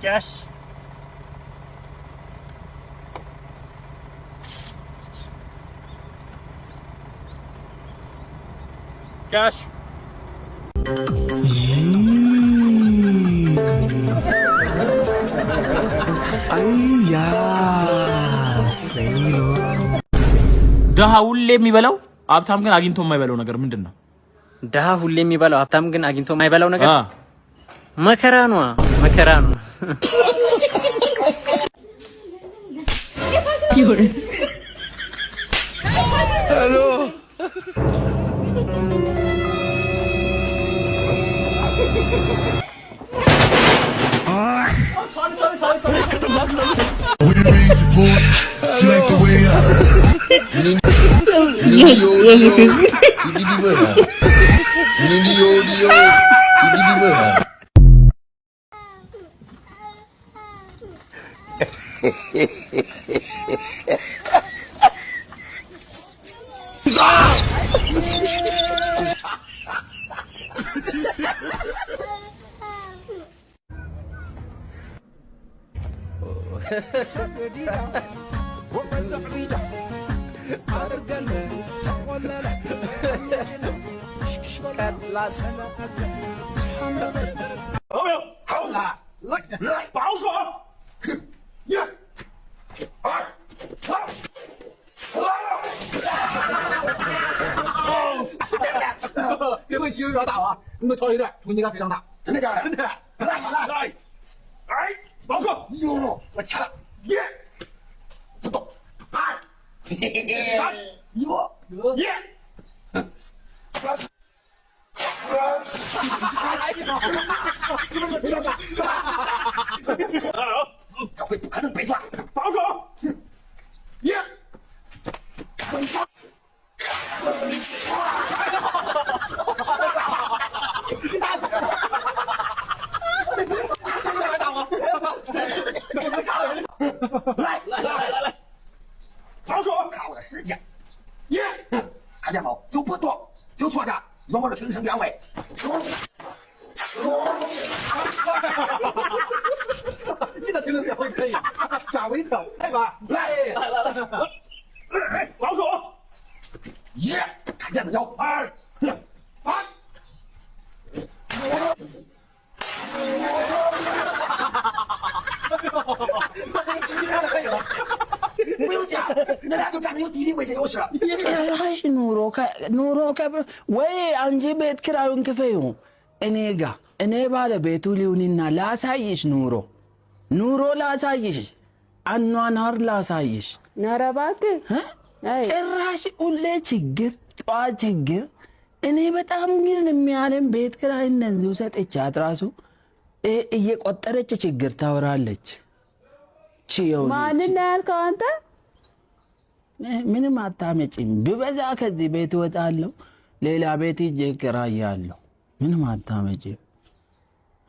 Cash. Cash. ደሃ ሁሌ የሚበላው ሀብታም ግን አግኝቶ የማይበላው ነገር ምንድን ነው? ደሃ ሁሌ የሚበላው ሀብታም ግን አግኝቶ የማይበላው ነገር መከራ ነው። መከራ ነው። ሄሎ这回棋有点大啊！你们挑一段，冲击感非常大，真的假的？真的。来，哎，王哥，哟，我掐了，一，不动，二，三，一，这回不可能被抓，保守，一。来，防守，看我的时间，一，看见没？就不动，就坐着，有没有挺身原位？这个挺身原位可以，吓我一跳，来吧，来，防守，一，看见没有？二，三。不用讲，那俩就占着有地理位置优势。ኑሮ ወይ አንቺ ቤት ኪራዩን ክፈዩ እኔ ጋ እኔ ባለቤቱ ሊሆንና ላሳይሽ ኑሮ ላሳይሽ አኗኗር ላሳይሽ። ኧረ እባክህ ጭራሽ ሁሌ ችግር ጠዋት ችግር። እኔ በጣም ግን የሚያለም ቤት ኪራይ እንደዚሁ ሰጥቻት ራሱ እየቆጠረች ችግር ታወራለች። ማንን ያልከው አንተ? ምንም አታመጪም። ብበዛ ከዚህ ቤት እወጣለሁ፣ ሌላ ቤት ሂጅ እከራያለሁ። ምንም አታመጪም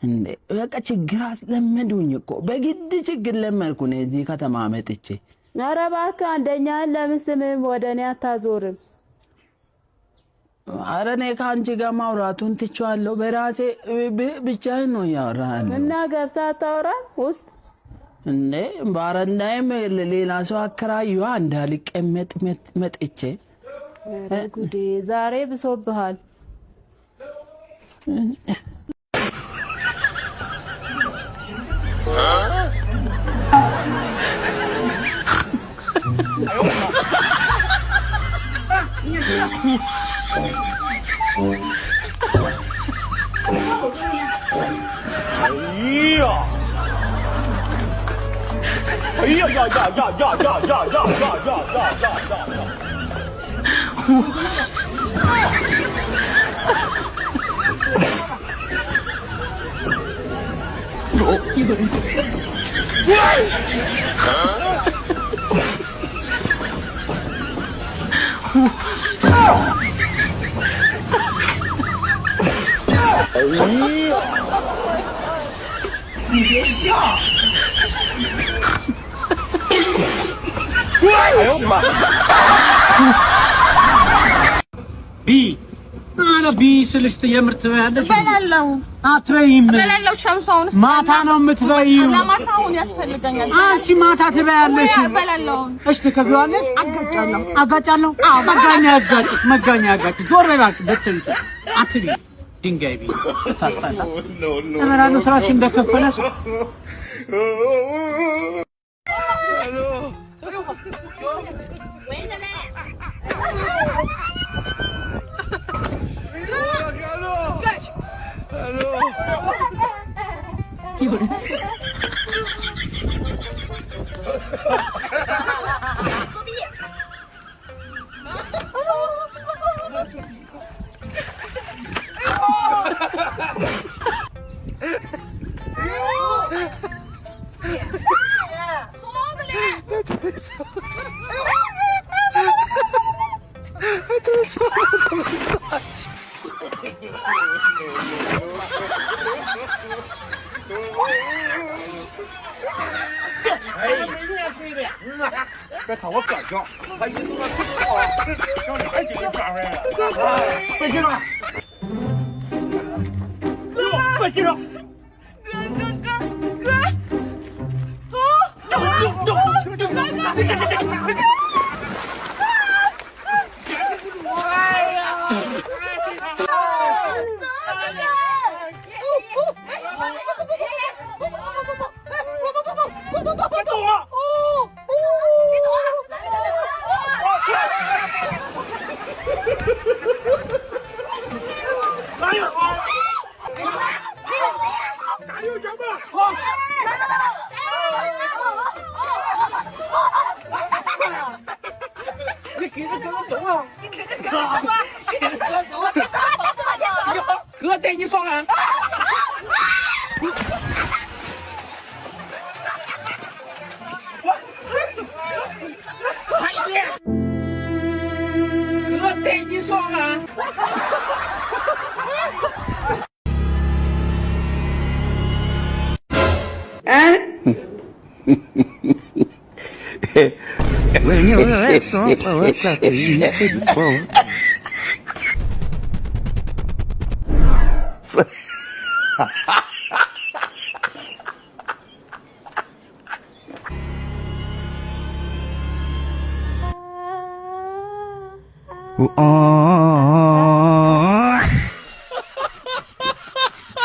እንዴ! በቃ ችግር አስለመዱኝ እኮ በግድ ችግር ለመድኩ ነው እዚህ ከተማ መጥቼ። ኧረ እባክህ አንደኛህን ለምን ስምህን ወደ እኔ አታዞርም? ኧረ እኔ ከአንቺ ጋር ማውራቱን ትቼዋለሁ። በራሴ ብቻዬን ነው እያወራለሁ። እና ገብተህ አታወራም ውስጥ እንዴ? ባረንዳይም ሌላ ሰው አከራዩዋ እንዳልቀመጥ መጥቼ። ጉዴ ዛሬ ብሶብሃል። 你别笑。哎呦我妈！B أنا بي سلشت يمرت هذا شو؟ بلالو أتبين بلالو شمسون ما تانو متبين لا ما تاون يسفلقني أنت ما تتبيالش بلالو إيش تكفيالش؟ أقطعلو مجاني أقطع زور بيباك بتنش أتبي دينجاي بي تاستالا أنا رانو تراش عندك فلوس别看我干仗，他一走到最后，小女孩今天抓回来了。别紧张，别紧张。哥带你上岸。快点！哥带你上岸。When you let some power cut the easy before.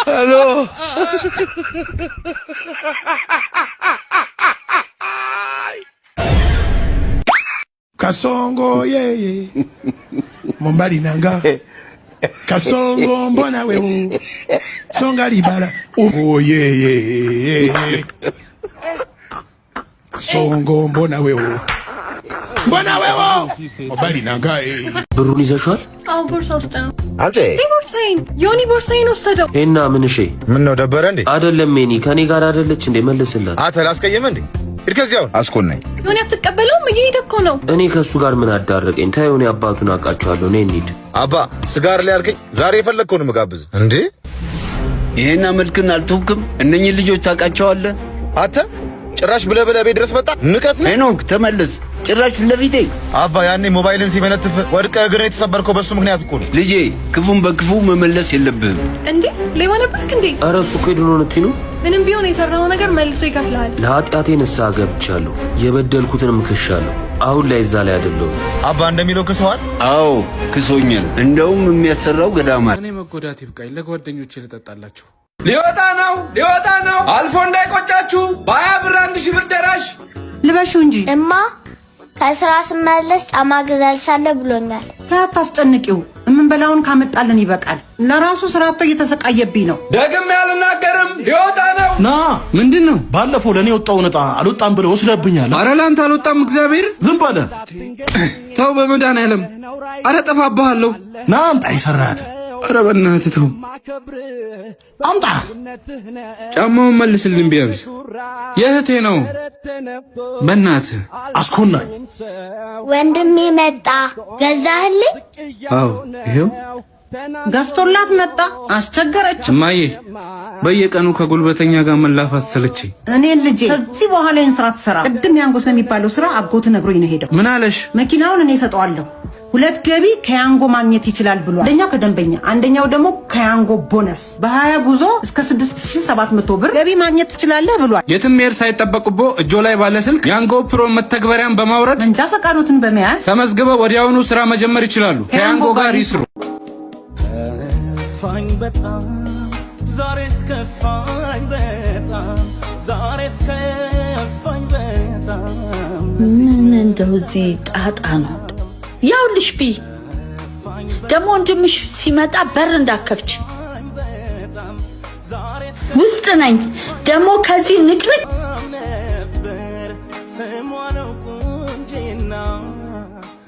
Hello. Kasongo yeye Mombali nanga Kasongo mbona wewe Songa libala oh yeye Kasongo mbona wewe Mombali nanga ብሩን ይዘሻል? አዎ ቦርሳ ውስጥ ነው። አንቺ ቦርሳዬን ዮኒ ቦርሳዬን ወሰደው። እና ምን እሺ? ምን ነው ደበረ እንዴ? አይደለም ሜኒ ከኔ ጋር አይደለች እንዴ? መልስላት። አላስቀየመ እንዴ? እርከዚያው አስኮናኝ ዮኒ አትቀበለውም? እየሄደ እኮ ነው። እኔ ከሱ ጋር ምን አዳረቀኝ? ታዩ ዮኒ አባቱን አውቃቸዋለሁ። እኔ እንሂድ። አባ ስጋር ላይ አልከኝ። ዛሬ የፈለግከውን መጋብዝ እንዴ? ይሄን አመልክን አልተውክም። እነኚህ ልጆች ታውቃቸዋለህ? አተ ጭራሽ ብለህ ቤት ድረስ መጣ። ንቀት ነው። ሄኖክ ተመለስ። ጭራሽ ለፊቴ አባ ያኔ ሞባይልን ሲመነትፍ ወድቀ እግርን የተሰበርከው በሱ ምክንያት እኮ ነው። ልጄ ክፉን በክፉ መመለስ የለብህም። እንዴ ሌባ ነበርክ እንዴ? ኧረ እሱ እኮ ሄዶ ነው ነው። ምንም ቢሆን የሰራው ነገር መልሶ ይከፍልሃል። ለኃጢአቴ ንስሐ ገብቻለሁ፣ የበደልኩትንም ክሻለሁ። አሁን ላይ እዛ ላይ አይደለሁም። አባ እንደሚለው ክሰዋል? አዎ ክሶኛል። እንደውም የሚያሰራው ገዳማት። እኔ መጎዳት ይብቃኝ፣ ለጓደኞቼ ልጠጣላችሁ። ሊወጣ ነው። አልፎ እንዳይቆጫችሁ በ20 ብር 1000 ብር ደራሽ ልበሹ እንጂ እማ ከስራ ስመለስ ጫማ ገዛልሻለሁ ብሎኛል። ታታስጨንቂው የምንበላውን ካመጣልን ይበቃል። ለራሱ ስራቶ እየተሰቃየብኝ ነው። ደግም ያልናገርም ሊወጣ ነው። ና ምንድነው? ባለፈው ለኔ ወጣውን ዕጣ አልወጣም ብለው ወስደብኛል። አረ ላንተ አልወጣም። እግዚአብሔር ዝም በለ። ተው በመድኃኒዓለም። አረ ጠፋብሃለሁ። ና አምጣ ይሰራት ኧረ በእናትህ ተው። አምጣ ጫማውን መልስልኝ ቢያንስ። የእህቴ ነው። በእናትህ አስኮናኝ። ወንድሜ መጣ ገዛህልኝ? አዎ ይሄው ገዝቶላት መጣ። አስቸገረች። እማዬ በየቀኑ ከጉልበተኛ ጋር መላፋት ሰለቸኝ። እኔን ልጄ ከዚህ በኋላ ይህን ስራ ትሰራ። ቅድም ያንጎስ የሚባለው ስራ አጎት ነግሮኝ ነው ሄደው። ምን አለሽ? መኪናውን እኔ እሰጠዋለሁ። 2 ገቢ ከያንጎ ማግኘት ይችላል ብሏል። አንደኛው ከደንበኛ፣ አንደኛው ደግሞ ከያንጎ ቦነስ። በ20 ጉዞ እስከ 6700 ብር ገቢ ማግኘት ትችላለህ ብሏል። የትም መሄድ ሳይጠበቅቦ እጆ ላይ ባለ ስልክ ያንጎ ፕሮ መተግበሪያን በማውረድ መንጃ ፈቃዶትን በመያዝ ተመዝግበው ወዲያውኑ ስራ መጀመር ይችላሉ። ከያንጎ ጋር ይስሩ። በጣም ዛሬ እስከፋኝ በጣም ዛሬ እስከፋኝ በጣም ምን እንደው እዚህ ጣጣ ነው። ያውልሽ ቢ ደግሞ ወንድምሽ ሲመጣ በር እንዳከፍች ውስጥ ነኝ ደግሞ ከዚህ ንቅንቅ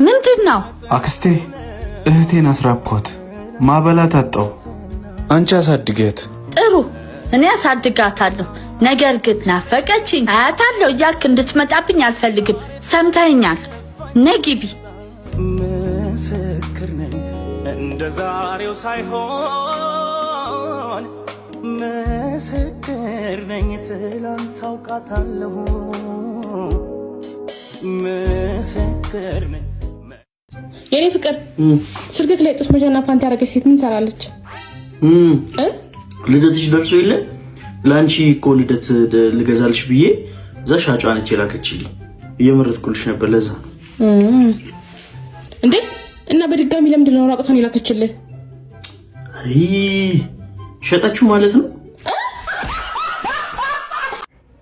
ምንድን ነው? አክስቴ እህቴን አስራብኳት። ማበላት አጣው። አንቺ አሳድጊያት። ጥሩ እኔ አሳድጋታለሁ። ነገር ግን ናፈቀችኝ አያታለሁ እያልክ እንድትመጣብኝ አልፈልግም። ሰምተኸኛል? ነይ ግቢ። ምስክር ነኝ እንደ ዛሬው ሳይሆን ምስክር ነኝ ትላንት ታውቃታለሁ። ምስክር ነኝ። የኔ ፍቅር ስልክክ ላይ ጡት መጃና ፓንት ያደረገች ሴት ምን ሰራለች? ልደትሽ ደርሶ የለ ላንቺ እኮ ልደት ልገዛልሽ ብዬ እዛ ሻጯ ነች የላከችልኝ። እየመረጥኩልሽ ነበር ለዛ ነው። እንዴ እና በድጋሚ ለምንድን ነው ራቁቷን የላከችልህ? አይ ሸጣችሁ ማለት ነው?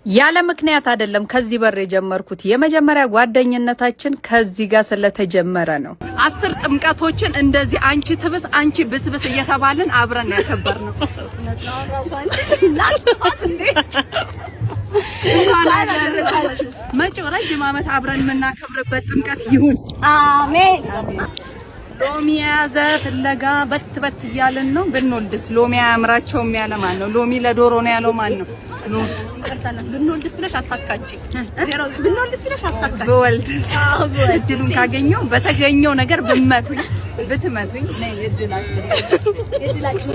ያለ ምክንያት አይደለም ከዚህ በር የጀመርኩት። የመጀመሪያ ጓደኝነታችን ከዚህ ጋር ስለተጀመረ ነው። 10 ጥምቀቶችን እንደዚህ አንቺ ትብስ አንቺ ብስብስ እየተባልን አብረን ያከበርነው። መጪው ረጅም ዓመት አብረን የምናከብርበት ጥምቀት ይሁን። አሜን። ሎሚ ያዘ ፍለጋ በት እያልን ነው። ብንወልድስ ሎሚ አያምራቸውም ያለ ማን ነው? ሎሚ ለዶሮ ነው ያለው ማን ነው? ብንወልድስ ብለሽ አታካቺ። ብንወልድስ ብለሽ አታካቺ። በወልድስ እድሉን ካገኘው በተገኘው ነገር ብትመቱኝ ነይ እድላችሁ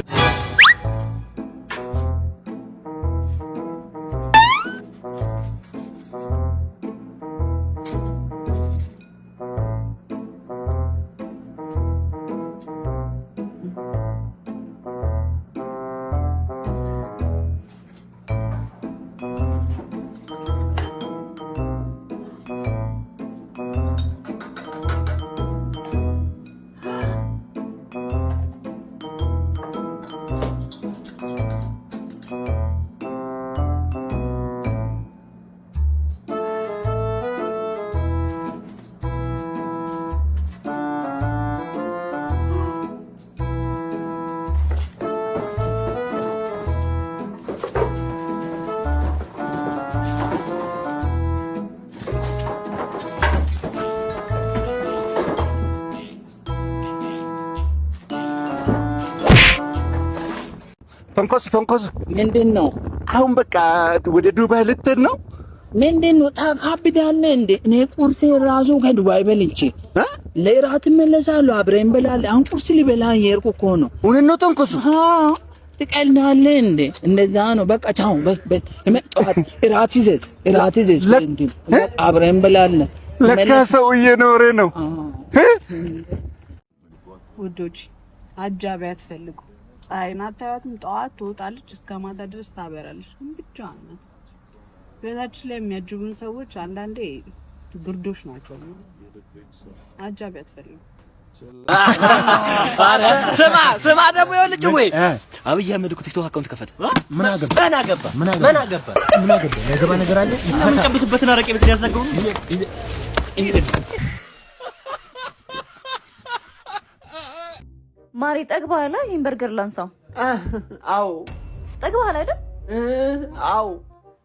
ተንኮስ ምንድን ነው? አሁን በቃ ወደ ዱባይ ልትሄድ ነው? ምንድን ነው ታካብዳለህ እንዴ? እኔ ቁርሴ ራሱ ከዱባይ በልቼ ለእራት እመለሳለሁ። አብረን እንበላለን። አሁን ቁርስ ሊበላ የሄድኩ እኮ ነው። እውነት ነው ተንኮሱ? ትቀልዳለህ እንዴ? እንደዛ ነው በቃ ቻው። ጠዋት እራት ይዘዝ አብረን እንበላለን። ለካ ሰውዬ ኖሬ ነው። ውዶች አጃቢ አትፈልጉ። ፀሐይን አታዩትም? ጠዋት ትወጣለች እስከ ማታ ድረስ ታበራለች። ብቻዋን ናት። ቤታችን ላይ የሚያጅቡን ሰዎች አንዳንዴ ግርዶሽ ናቸው። አጃቢ አትፈልጉ። ስማ ደግሞ ይኸውልህ ወይ አብይ አህመድ እኮ ቲክቶክ አካውንት ከፈተ። ምን አገባ ያገባ ነገር አለ? የምንጨብስበትን አረቄ ቤት ያዘጋው ነው። ማሪ ጠግባላ። ይሄን በርገር ላንሳው። አዎ ጠግባላ አይደል? አዎ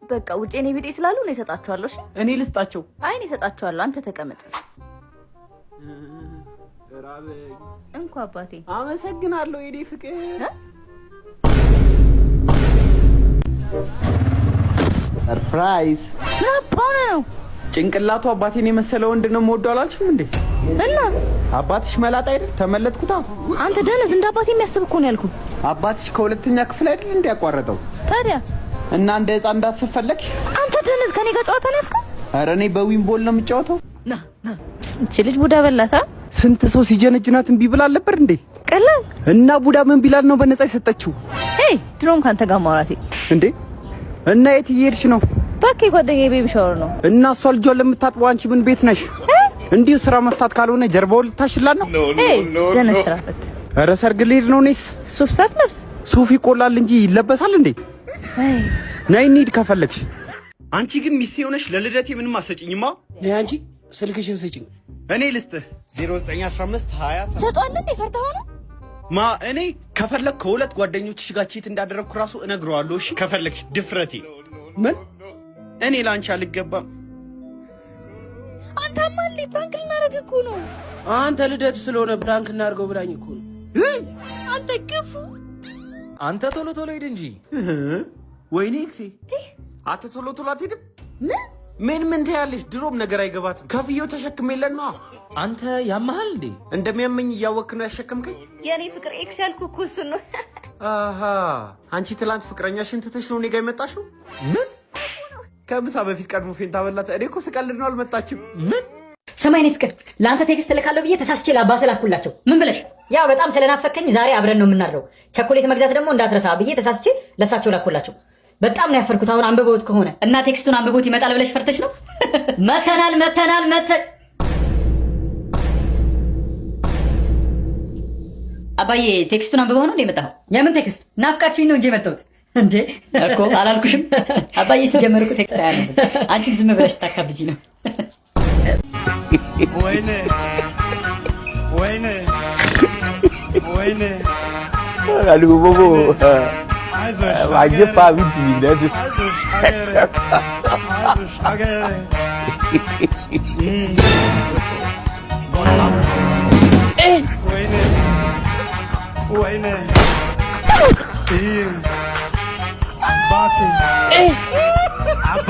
በቃ ውጪ እኔ ቢጤ ስላሉ ነው እሰጣቸዋለሁ። እሺ እኔ ልስጣቸው? አይ እኔ እሰጣቸዋለሁ። አንተ ተቀመጥ። እንኳ አባቴ አመሰግናለሁ የኔ ፍቅር። ሰርፕራይዝ ነው። ጭንቅላቱ አባቴን የመሰለ ወንድ ነው የምወደው አላልሽም እንዴ? እና አባትሽ መላጣ አይደል? ተመለጥኩታ። አንተ ደነዝ እንደ አባቴ የሚያስብ እኮ ነው ያልኩህ። አባትሽ ከሁለተኛ ክፍል አይደል እንዴ ያቋረጠው? ታዲያ እና እንደ ህፃን እንዳትፈለግ። አንተ ደነዝ ከኔ ጋር ጨዋታ ነው ያስከው? ኧረ እኔ በዊምቦል ነው የምጫወተው። ና እቺ ልጅ ቡዳ በላታ። ስንት ሰው ሲጀነጅናት እምቢ ብላ ነበር እንዴ? ቀላል እና ቡዳ ምን ቢላል ነው በነፃ የሰጠችው? ድሮም ካንተ ጋር ማውራቴ እንዴ? እና የት እየሄድሽ ነው? ባክ ጓደኛዬ ቤቢ ሻወር ነው። እና እሷ ልጇን ለምታጥበው አንቺ ምን ቤት ነሽ? እንዲሁ ስራ መፍታት ካልሆነ ጀርባውን ልታሽላት ነው? ደነዝ ስራ ፈት። ኧረ ሰርግ ልሄድ ነው እኔስ። ሱፍ ሳትለብስ? ሱፍ ይቆላል እንጂ ይለበሳል እንዴ? ነይ እንሂድ ከፈለግሽ። አንቺ ግን ሚስቴ ሆነሽ ለልደቴ ምንም አትሰጪኝማ። ነይ አንቺ ስልክሽን ስጪኝ። እኔ ልስጥህ 0915 20 ሰጧል እንዴ? ፈርተህ ሆነ ማ እኔ ከፈለክ ከሁለት ጓደኞችሽ ጋር ቺት እንዳደረግኩ ራሱ እነግረዋለሁ። እሺ ከፈለግሽ ድፍረቴ ምን? እኔ ላንቺ አልገባም። አንተ ማን ፕራንክ ልናደርግ እኮ ነው። አንተ ልደት ስለሆነ ፕራንክ እናድርገው ብላኝ እኮ ነው። አንተ ክፉ። አንተ ቶሎ ቶሎ ሂድ እንጂ። ወይኔ እክሴ አተ ቶሎ ቶሎ አትሄድም? ምን ትያለሽ? ድሮም ነገር አይገባትም። ከፍዬው ተሸክሜለን ነው። አንተ ያመሃል እንዴ? እንደሚያመኝ እያወቅህ ነው ያሸከምከኝ? የኔ ፍቅር ኤክስ ያልኩህ እኮ እሱን ነው። አሃ አንቺ ትላንት ፍቅረኛሽን ትተሽ ነው እኔ ጋር የመጣሽው? ምን? ከምሳ በፊት ቀድሞ ፌንታ በላት። እኔ እኮ ስቀልድ ነው አልመጣችም። ምን? ሰማይ እኔ ፍቅር ለአንተ ቴክስት ልካለሁ ብዬ ተሳስቼ ለአባትህ ላኩላቸው። ምን ብለሽ? ያው በጣም ስለናፈከኝ ዛሬ አብረን ነው የምናድረው፣ ቸኮሌት መግዛት ደግሞ እንዳትረሳ ብዬ ተሳስቼ ለሳቸው ላኩላቸው። በጣም ነው ያፈርኩት። አሁን አንብበውት ከሆነ እና ቴክስቱን አንብቦት ይመጣል ብለሽ ፈርተሽ ነው? መተናል አባዬ ቴክስቱን አንብበው ነው እንደ የመጣኸው? የምን ቴክስት? ናፍቃችሁኝ ነው እንጂ የመጣሁት እንዴ እኮ አላልኩሽም? አባዬ ሲጀመር እኮ ቴክስት አያነብም። አንቺም ዝም ብለሽ ታካብጂ ነው። ወይኔ ወይኔ ወይኔ አልጎቦ አየፋ ቢት ይላል አይዞሽ አገሬ ወይኔ ወይኔ ባቲ አባ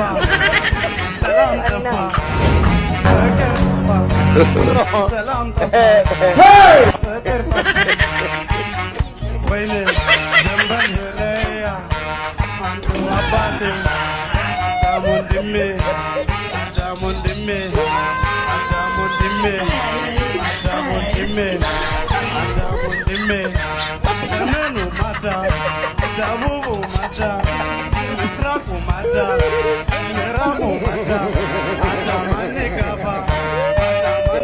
ሰላም ጠፋ ፍቅር ጠፋ ሰላም ጠፋ ፍቅር ጠፋ ወይኔ ዘንበል ለያ አንዱ አባቴ አዳም ወንድሜ አዳም ወንድሜ አዳም ወንድሜ አዳም ወንድሜ አዳም ወንድሜ ሰሜኑ ማዳ ደቡቡ ማዳ ምስራቁ ማዳ ምዕራቡ ማዳ አዳማኔ ጋባ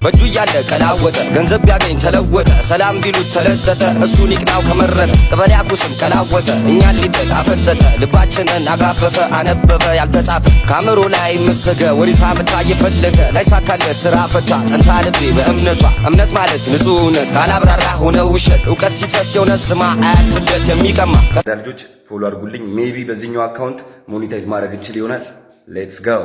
በእጁ እያለ ቀላወጠ ገንዘብ ቢያገኝ ተለወጠ ሰላም ቢሉት ተለጠጠ እሱን ይቅናው ከመረጠ ቅበሌ አኩስም ቀላወጠ እኛን ሊጥል አፈጠጠ ልባችንን አጋፈፈ አነበበ ያልተጻፈ ከአእምሮ ላይ መሰገ ወዲሳ መታ እየፈለገ ላይሳካለ ስራ ፈታ ጸንታ ልቤ በእምነቷ እምነት ማለት ንጹህ እውነት ካላብራራ ሆነ ውሸት እውቀት ሲፈስ የእውነት ስማ አያልፍለት የሚቀማ ልጆች ፎሎ አድርጉልኝ ሜቢ በዚህኛው አካውንት ሞኔታይዝ ማድረግ እንችል ይሆናል ሌትስ ጎ